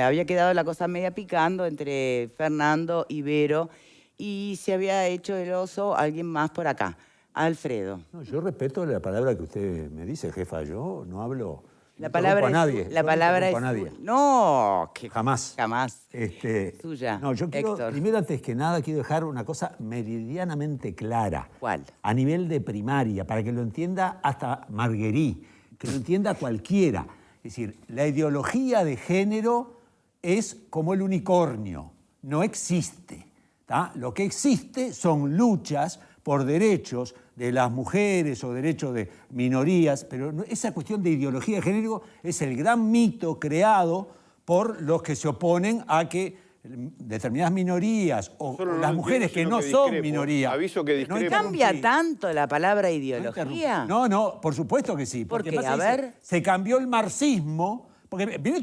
había quedado la cosa media picando entre Fernando y Vero y se había hecho el oso alguien más por acá, Alfredo. No, yo respeto la palabra que usted me dice, jefa. Yo no hablo... La palabra a nadie. La palabra es a nadie. No, que jamás. Jamás. Suya. No, yo quiero, Héctor. primero, antes que nada, quiero dejar una cosa meridianamente clara. ¿Cuál? A nivel de primaria, para que lo entienda hasta Marguerite, que lo entienda cualquiera. Es decir, la ideología de género es como el unicornio, no existe. ¿Tá? Lo que existe son luchas por derechos de las mujeres o derechos de minorías, pero esa cuestión de ideología de género es el gran mito creado por los que se oponen a que determinadas minorías o las mujeres que no son minorías. Aviso que discrepo. ¿Cambia tanto la palabra ideología? No, por supuesto que sí. ¿Por qué? A ver. Se cambió el marxismo. Porque viene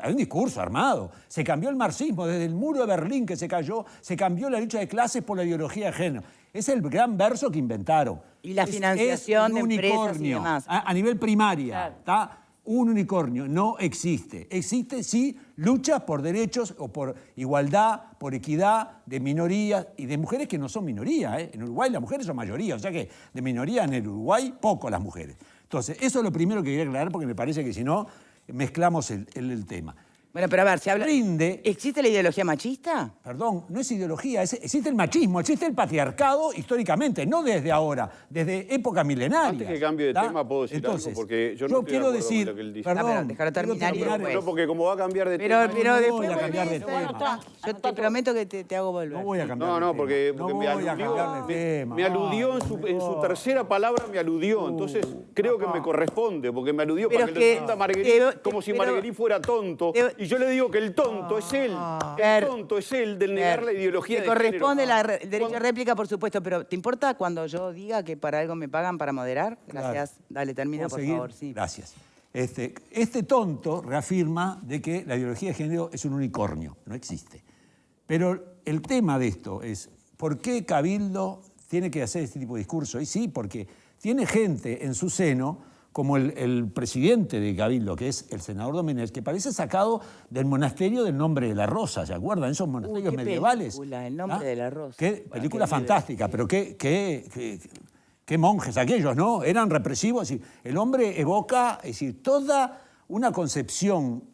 hay un discurso armado. Se cambió el marxismo, desde el muro de Berlín que se cayó, se cambió la lucha de clases por la ideología de género. Es el gran verso que inventaron. Y la financiación de empresas y demás. A nivel primaria, ¿tá? Un unicornio no existe. Existe, sí, luchas por derechos o por igualdad, por equidad de minorías y de mujeres que no son minoría. En Uruguay las mujeres son mayoría, o sea que de minoría en el Uruguay poco las mujeres. Entonces, eso es lo primero que quería aclarar porque me parece que si no mezclamos el tema. Bueno, pero a ver, se habla... ¿Existe la ideología machista? Perdón, no es ideología, existe el machismo, existe el patriarcado históricamente, no desde ahora, desde épocas milenarias. Antes que cambie de tema, puedo decir algo, porque yo no estoy quiero de acuerdo decir, con lo que él dice. perdón, déjalo terminar y después. No, porque como va a cambiar de tema... Pero después voy a cambiar de tema. Yo te prometo que te hago volver. No voy a cambiar de tema. No, porque no voy a cambiar de tema. Me aludió en su tercera palabra, me aludió. Entonces creo que me corresponde, porque me aludió para que lo entienda Marguerite, como si Marguerite fuera tonto. Y yo le digo que el tonto es él. El tonto es él del negar la ideología de género. Te corresponde el derecho a réplica, por supuesto, pero ¿te importa cuando yo diga que para algo me pagan para moderar? Gracias. Claro. Dale, termina, por favor. Sí. Gracias. Este tonto reafirma de que la ideología de género es un unicornio, no existe. Pero el tema de esto es, ¿por qué Cabildo tiene que hacer este tipo de discurso? Y sí, porque tiene gente en su seno, como el presidente de Cabildo, que es el senador Domenech, que parece sacado del monasterio del Nombre de la Rosa, ¿se acuerdan? Esos monasterios medievales. Película, El Nombre de la Rosa. Película fantástica, pero qué monjes aquellos, ¿no? Eran represivos. Es decir, el hombre evoca, es decir, toda una concepción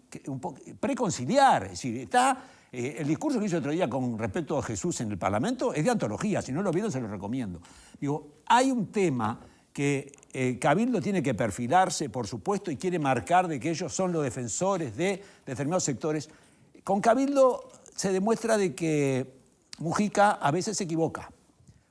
preconciliar. Es decir, está... el discurso que hizo otro día con respecto a Jesús en el Parlamento es de antología. Si no lo vieron, se lo recomiendo. Digo, hay un tema que Cabildo tiene que perfilarse, por supuesto, y quiere marcar de que ellos son los defensores de determinados sectores. Con Cabildo se demuestra de que Mujica a veces se equivoca.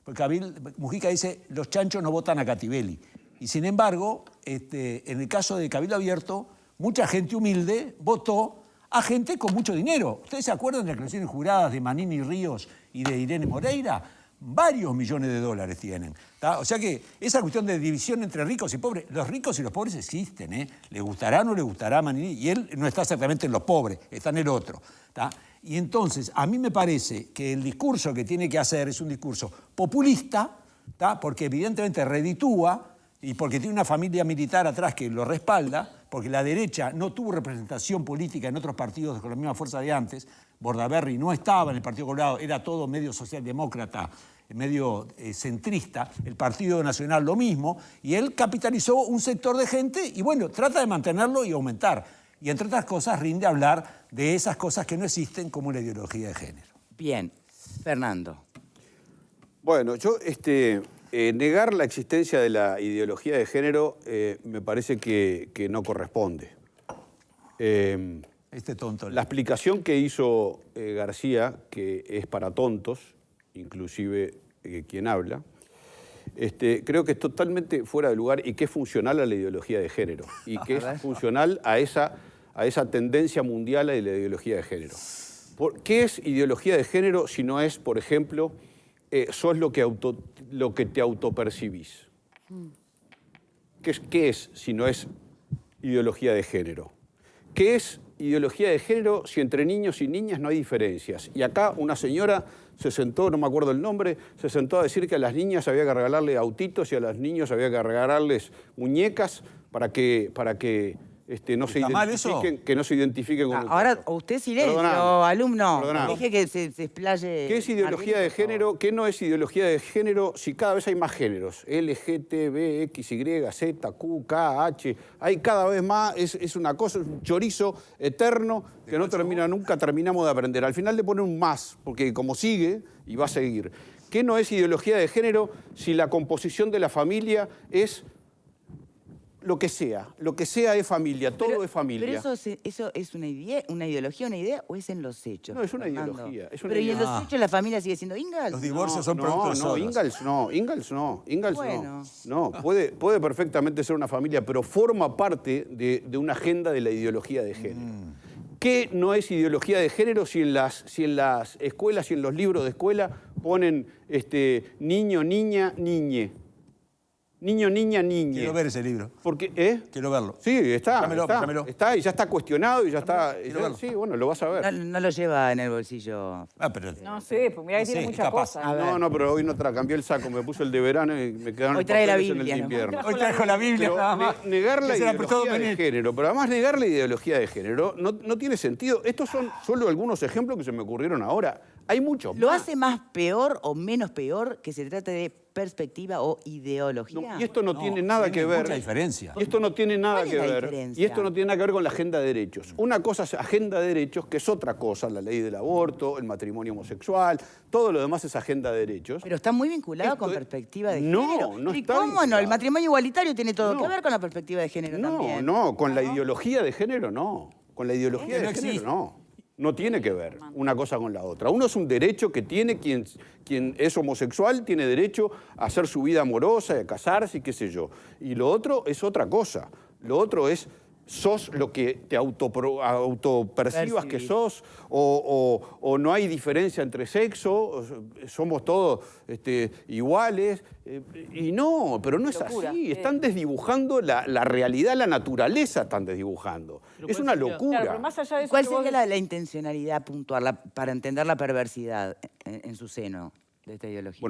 Porque Mujica dice, los chanchos no votan a Cativelli. Y sin embargo, en el caso de Cabildo Abierto, mucha gente humilde votó a gente con mucho dinero. ¿Ustedes se acuerdan de las declaraciones juradas de Manini Ríos y de Irene Moreira? Varios millones de dólares tienen. ¿Tá? O sea que esa cuestión de división entre ricos y pobres, los ricos y los pobres existen, ¿eh? Le gustará o no le gustará a Manini, y él no está exactamente en los pobres, está en el otro. ¿Tá? Y entonces, a mí me parece que el discurso que tiene que hacer es un discurso populista, ¿tá? Porque evidentemente reditúa y porque tiene una familia militar atrás que lo respalda, porque la derecha no tuvo representación política en otros partidos con la misma fuerza de antes. Bordaberry no estaba en el Partido Colorado, era todo medio socialdemócrata, medio centrista. El Partido Nacional lo mismo, y él capitalizó un sector de gente y bueno, trata de mantenerlo y aumentar. Y entre otras cosas rinde hablar de esas cosas que no existen como la ideología de género. Bien. Fernando. Bueno, yo negar la existencia de la ideología de género me parece que no corresponde. Tonto. La explicación que hizo García, que es para tontos, inclusive quien habla, creo que es totalmente fuera de lugar y que es funcional a la ideología de género y que es funcional a esa tendencia mundial de la ideología de género. ¿Qué es ideología de género si no es, por ejemplo, sos lo que te autopercibís? ¿Qué es si no es ideología de género? ¿Qué es ideología de género si entre niños y niñas no hay diferencias? Y acá una señora se sentó, no me acuerdo el nombre, se sentó a decir que a las niñas había que regalarle autitos y a los niños había que regalarles muñecas para que ¿Está mal eso? que no se identifiquen con el Ahora, cuerpo. usted silencio, Perdóname, alumno. perdóname. Deje que se explaye. ¿Qué es ideología Martín, de por favor. género? ¿Qué no es ideología de género si cada vez hay más géneros? L, G, T, B, X, Y, Z, Q, K, H. Hay cada vez más, es una cosa, es un chorizo eterno que no termina, nunca terminamos de aprender. Al final le ponen un más, porque como sigue y va a seguir. ¿Qué no es ideología de género si la composición de la familia es lo que sea es familia, todo es familia? Pero eso es una ideología, una idea, o es en los hechos. No, es una Fernando? ideología, es una Pero ¿y en los ideología. hechos la familia sigue siendo Ingalls? Los divorcios son producto de Soros. Ingalls Bueno. no. Puede perfectamente ser una familia, pero forma parte de una agenda de la ideología de género. ¿Qué no es ideología de género si en las escuelas y en los libros de escuela ponen niño, niña, niñe? Niño, niña, niñe. Quiero ver ese libro. Porque, Quiero verlo. Sí, está. Pásamelo. Está y ya está cuestionado y ya está. Quiero verlo. Sí, bueno, lo vas a ver. No lo lleva en el bolsillo. Pero... No sé, pues mirá que No tiene sé, muchas capaz. cosas. A ver. No, pero hoy no cambié el saco, me puse el de verano y me quedaron Hoy los trae la papeles en el Biblia, de ¿no? invierno. Hoy trajo la Biblia Pero nada más. negar la Que se la prestó ideología de Domenech. género, pero además negar la ideología de género no tiene sentido. Estos son solo algunos ejemplos que se me ocurrieron ahora. Hay muchos ¿Lo más. hace más peor o menos peor que se trate de perspectiva o ideología? No, y esto no tiene nada que tiene ver. mucha diferencia. Y esto no tiene nada ¿Cuál que es la ver. diferencia? Y esto no tiene nada que ver con la agenda de derechos. Una cosa es agenda de derechos, que es otra cosa, la ley del aborto, el matrimonio homosexual, todo lo demás es agenda de derechos. Pero está muy vinculado Esto con es- perspectiva de No, género. no ¿Y está cómo no? vinculado. El matrimonio igualitario tiene todo No. que ver con la perspectiva de género también. No, con la ideología de género no. Con la ideología Que de no género existe. no. No tiene que ver una cosa con la otra. Uno es un derecho que tiene quien es homosexual, tiene derecho a hacer su vida amorosa, a casarse y qué sé yo. Y lo otro es otra cosa. Lo otro es, sos lo que te autopercibas que Percibís. sos, o no hay diferencia entre sexo, somos todos iguales. Y no, pero no es Locura. así. Están desdibujando la realidad, la naturaleza están desdibujando. Es una locura. Claro, pero más allá de eso ¿Cuál que vos sería la intencionalidad puntual para entender la perversidad en su seno de esta ideología?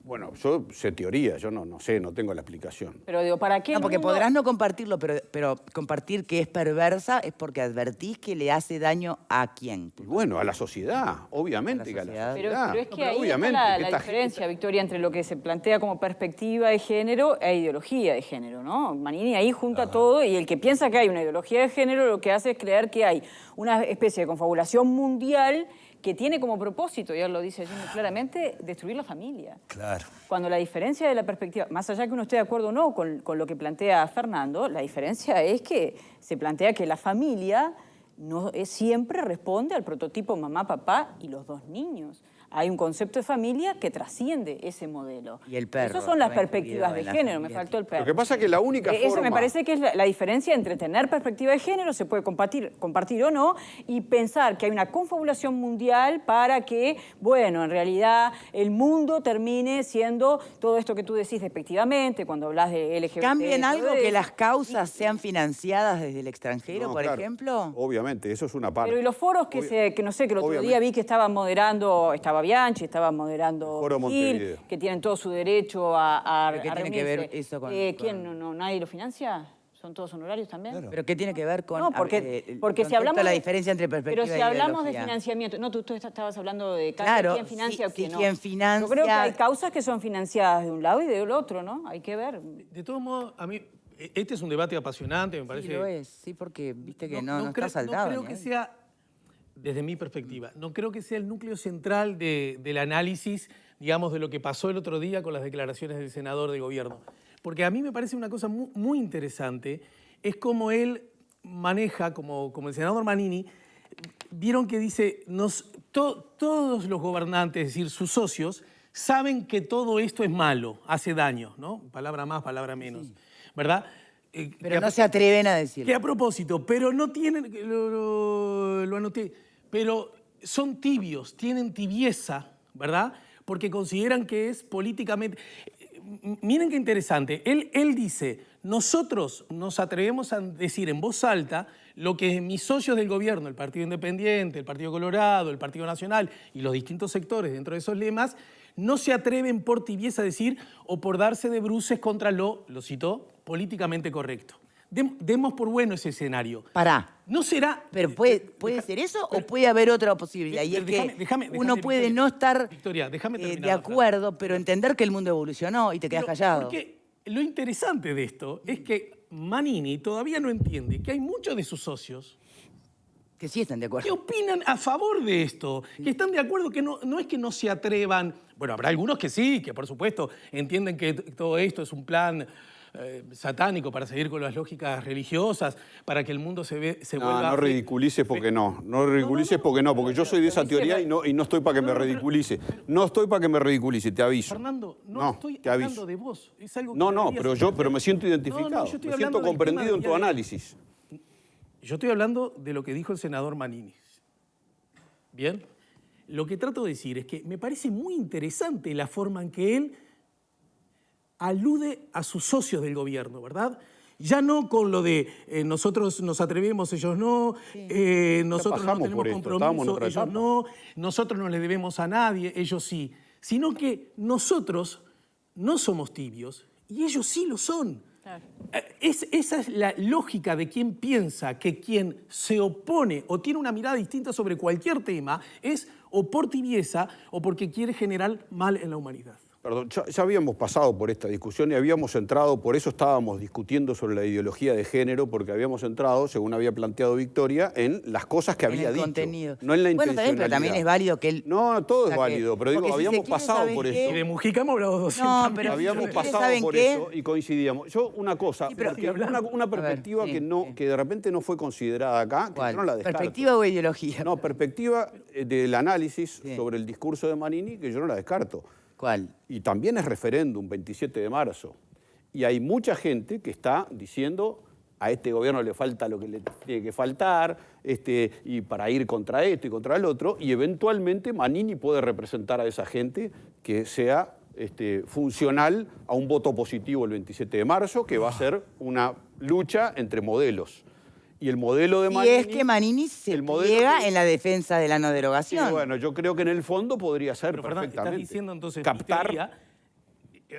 Bueno, yo sé teoría, yo no sé, no tengo la explicación. Pero digo, ¿para qué No, porque mundo- podrás no compartirlo, pero compartir que es perversa es porque advertís que le hace daño a quién. Y bueno, a la sociedad, obviamente A que la a la sociedad. sociedad. Pero es que Pero ahí obviamente está que la esta diferencia, Victoria, entre lo que se plantea como perspectiva de género e ideología de género, ¿no? Manini ahí junta todo y el que piensa que hay una ideología de género lo que hace es creer que hay una especie de confabulación mundial que tiene como propósito, y él lo dice allí muy claramente, destruir la familia. Claro. Cuando la diferencia de la perspectiva, más allá que uno esté de acuerdo o no con lo que plantea Fernando, la diferencia es que se plantea que la familia no siempre responde al prototipo mamá, papá y los dos niños. Hay un concepto de familia que trasciende ese modelo. Y el perro, Esas son las está perspectivas incluido de en la género, me familia. faltó el perro. Lo que pasa es que la única Esa forma... me parece que es la diferencia entre tener perspectiva de género, se puede compartir o no, y pensar que hay una confabulación mundial para que, bueno, en realidad el mundo termine siendo todo esto que tú decís despectivamente, cuando hablas de LGBT. ¿Cambia en todo algo que eso. las causas sean financiadas desde el extranjero, No, por claro, ejemplo? Obviamente, eso es una parte. Pero y los foros que no sé, que el otro Obviamente. día vi que estaban moderando, estaba Bianchi, estaba moderando Foro Gil, Montevideo. que tienen todo su derecho a ¿Pero qué a tiene que ver reunirse. eso con- ¿Quién? ¿Nadie lo financia? ¿Son todos honorarios también? Claro. ¿Pero qué tiene que ver con No, porque el si concepto hablamos de la de- diferencia entre perspectiva Pero si y hablamos de ideología? financiamiento, no, tú estabas hablando de Claro, quién financia sí, o quién sí, no. quién financia. Yo creo que hay causas que son financiadas de un lado y del otro, ¿no? Hay que ver. De todos modos, a mí, este es un debate apasionante, me parece. Sí, lo es, sí, porque viste que no creo, está saldado. No creo ni que ahí. sea, desde mi perspectiva, no creo que sea el núcleo central del análisis, digamos, de lo que pasó el otro día con las declaraciones del senador de gobierno. Porque a mí me parece una cosa muy interesante, es cómo él maneja, como el senador Manini, vieron que dice, todos los gobernantes, es decir, sus socios, saben que todo esto es malo, hace daño, ¿no? Palabra más, palabra menos, ¿verdad? Pero no se atreven a decirlo. Que a propósito, pero no tienen, lo anoté, pero son tibios, tienen tibieza, ¿verdad? Porque consideran que es políticamente... Miren qué interesante, él dice, nosotros nos atrevemos a decir en voz alta lo que mis socios del gobierno, el Partido Independiente, el Partido Colorado, el Partido Nacional y los distintos sectores dentro de esos lemas, no se atreven por tibieza a decir o por darse de bruces contra lo citó, políticamente correcto. demos por bueno ese escenario. Pará. ¿No será...? Pero ¿puede ser eso o puede haber otra posibilidad? Y es que uno puede Victoria, no estar Victoria, déjame terminar de la frase. acuerdo, pero entender que el mundo evolucionó y te quedas Pero, callado. Porque lo interesante de esto es que Manini todavía no entiende que hay muchos de sus socios Que sí están de que acuerdo. opinan a favor de esto, que están de acuerdo, que no es que no se atrevan. Bueno, habrá algunos que sí, que por supuesto entienden que todo esto es un plan satánico para seguir con las lógicas religiosas, para que el mundo se vuelva... No ridiculices porque no ridiculices porque no, porque yo soy de esa teoría y no estoy para que me ridiculice. No estoy para que me ridiculice, te aviso. Fernando, no estoy te aviso. hablando de vos. Es algo que No, deberías pero entender. me siento identificado, No, yo estoy me hablando siento del comprendido en tema tu de- análisis. Yo estoy hablando de lo que dijo el senador Manini. ¿Bien? Lo que trato de decir es que me parece muy interesante la forma en que él alude a sus socios del gobierno, ¿verdad? Ya no con lo de nosotros nos atrevemos, ellos no, nosotros no pasamos tenemos por esto, estábamos en compromiso, otra ellos etapa. no, nosotros no le debemos a nadie, ellos sí. Sino que nosotros no somos tibios y ellos sí lo son. Claro. Esa es la lógica de quien piensa que quien se opone o tiene una mirada distinta sobre cualquier tema es o por tibieza o porque quiere generar mal en la humanidad. Perdón, ya habíamos pasado por esta discusión y habíamos entrado, por eso estábamos discutiendo sobre la ideología de género, porque habíamos entrado, según había planteado Victoria, en las cosas que En había el dicho, contenido. no en la Bueno, también, intencionalidad. pero también es válido que él... No, todo o sea, es válido, pero digo, porque si se habíamos quiere, pasado ¿saben por qué? Y esto. de Mujica hemos hablado 200 No, pero Habíamos ¿Ustedes pasado saben por qué? eso y coincidíamos. Yo, una cosa, Sí, pero- porque una perspectiva sí, que de repente no fue considerada acá, que ¿Cuál? yo no la descarto. ¿Perspectiva o ideología? No, perspectiva del análisis Sí. sobre el discurso de Manini, que yo no la descarto. ¿Cuál? Y también es referéndum, 27 de marzo. Y hay mucha gente que está diciendo, a este gobierno le falta lo que le tiene que faltar, y para ir contra esto y contra el otro, y eventualmente Manini puede representar a esa gente que sea funcional a un voto positivo el 27 de marzo, que va a ser una lucha entre modelos. Y el modelo de Y Manini... es que Manini se el modelo pliega que- en la defensa de la no Sí, derogación. bueno, yo creo que en el fondo podría ser Pero Fernando, perfectamente. estás diciendo entonces, captar... mi teoría,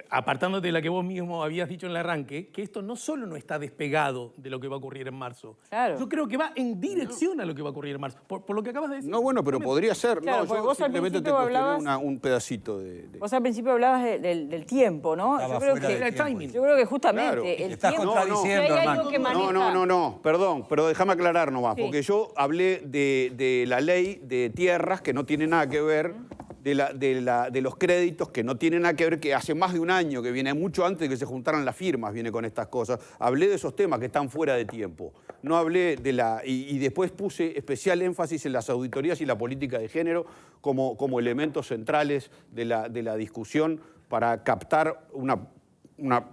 apartándote de la que vos mismo habías dicho en el arranque, que esto no solo no está despegado de lo que va a ocurrir en marzo. Claro. Yo creo que va en dirección a lo que va a ocurrir en marzo. Por lo que acabas de decir. No, bueno, pero podría ser. Claro, no, porque yo vos al simplemente te principio cuestioné hablabas- un pedacito de... Vos al principio hablabas del tiempo, ¿no? Estaba Yo creo, fuera de Era el tiempo. timing. yo creo que justamente Claro. el Estás tiempo... contradiciendo, si hay algo hermano. que maneja... No, perdón, pero déjame aclarar nomás, Sí. porque yo hablé de la ley de tierras que no tiene nada que ver, de los créditos que no tienen nada que ver, que hace más de un año, que viene mucho antes de que se juntaran las firmas, viene con estas cosas. Hablé de esos temas que están fuera de tiempo. No hablé de la... Y después puse especial énfasis en las auditorías y la política de género como elementos centrales de la discusión para captar una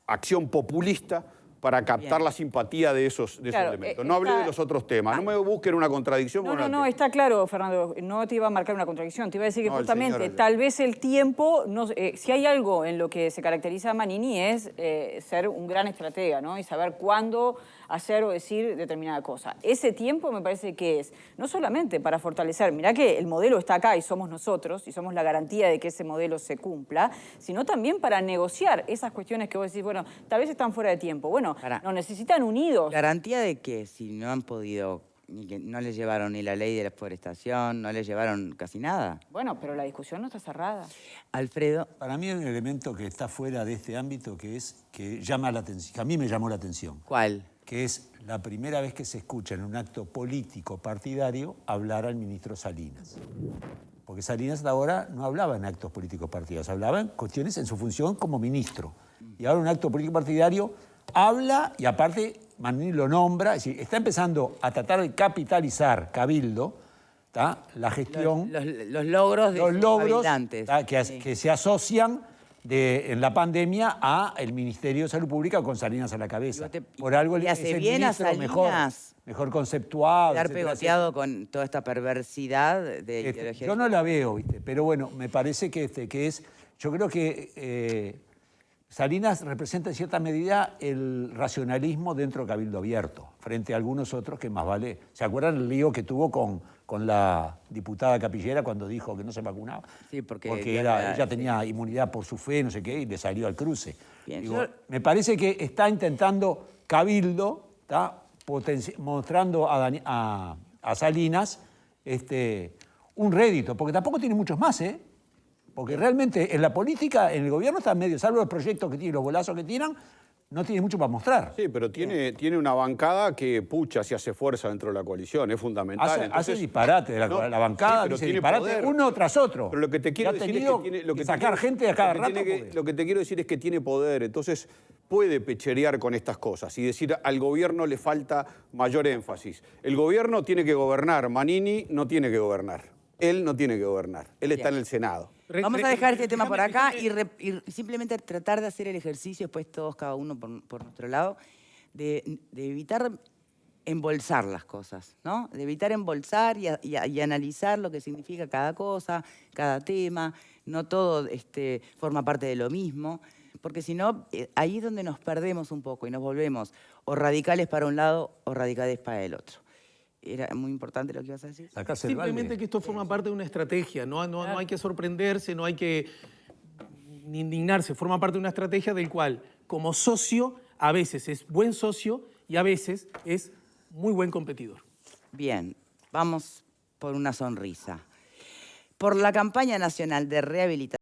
acción populista para captar Bien. la simpatía de esos Claro, elementos. No hablé de los otros temas. No me busquen una contradicción. No, porque no, la está claro, Fernando. No te iba a marcar una contradicción. Te iba a decir que No, el justamente señor- tal vez el tiempo, si hay algo en lo que se caracteriza a Manini es ser un gran estratega, ¿no? Y saber cuándo hacer o decir determinada cosa. Ese tiempo me parece que es no solamente para fortalecer, mirá que el modelo está acá y somos nosotros y somos la garantía de que ese modelo se cumpla, sino también para negociar esas cuestiones que vos decís, bueno, tal vez están fuera de tiempo. Bueno, Pará. nos necesitan unidos. ¿Garantía de que si no han podido, ni que no les llevaron ni la ley de la forestación, no les llevaron casi nada? Bueno, pero la discusión no está cerrada. Alfredo, Para mí hay un elemento que está fuera de este ámbito que llama la atención, que a mí me llamó la atención, ¿cuál? que es la primera vez que se escucha en un acto político partidario hablar al ministro Salinas. Porque Salinas hasta ahora no hablaba en actos políticos partidarios, hablaba en cuestiones en su función como ministro. Y ahora en un acto político partidario habla y aparte Manini lo nombra, es decir, está empezando a tratar de capitalizar Cabildo, ¿tá? La gestión, Los logros de los sus logros habitantes. ¿tá? que Sí. se asocian en la pandemia a el Ministerio de Salud Pública con Salinas a la cabeza. Por algo le hace es el bien a ministro Salinas mejor conceptuado. Quedar etcétera, pegoteado con toda esta perversidad de ideología. yo no la veo, ¿viste? Pero bueno, me parece que es... Yo creo que Salinas representa en cierta medida el racionalismo dentro de Cabildo Abierto, frente a algunos otros que más vale... ¿Se acuerdan el lío que tuvo con con la diputada Capillera cuando dijo que no se vacunaba. Sí, porque ella tenía inmunidad por su fe, no sé qué, y le salió al cruce. Bien, Digo, me parece que está intentando Cabildo, está mostrando a Salinas un rédito, porque tampoco tiene muchos más, ¿eh? Porque realmente en la política, en el gobierno está medio, salvo los proyectos que tiene, los bolazos que tiran, no tiene mucho para mostrar. Sí, pero tiene una bancada que pucha si hace fuerza dentro de la coalición, es fundamental. Hace disparate, la bancada pero dice tiene disparate poder. uno tras otro. Pero lo que te quiero decir es que tiene... Lo que sacar gente a cada rato. Lo que te quiero decir es que tiene poder, entonces puede pecherear con estas cosas y decir al gobierno le falta mayor énfasis. El gobierno tiene que gobernar, Manini no tiene que gobernar. Él no tiene que gobernar, él está en el Senado. Vamos a dejar este tema por acá y simplemente tratar de hacer el ejercicio, después todos, cada uno por nuestro lado, de evitar embolsar las cosas, ¿no? De evitar embolsar y analizar lo que significa cada cosa, cada tema. No todo forma parte de lo mismo, porque si no, ahí es donde nos perdemos un poco y nos volvemos o radicales para un lado o radicales para el otro. Era muy importante lo que ibas a decir. Simplemente que esto forma parte de una estrategia, no hay que sorprenderse, no hay que ni indignarse, forma parte de una estrategia del cual, como socio, a veces es buen socio y a veces es muy buen competidor. Bien, vamos por una sonrisa. Por la campaña nacional de rehabilitación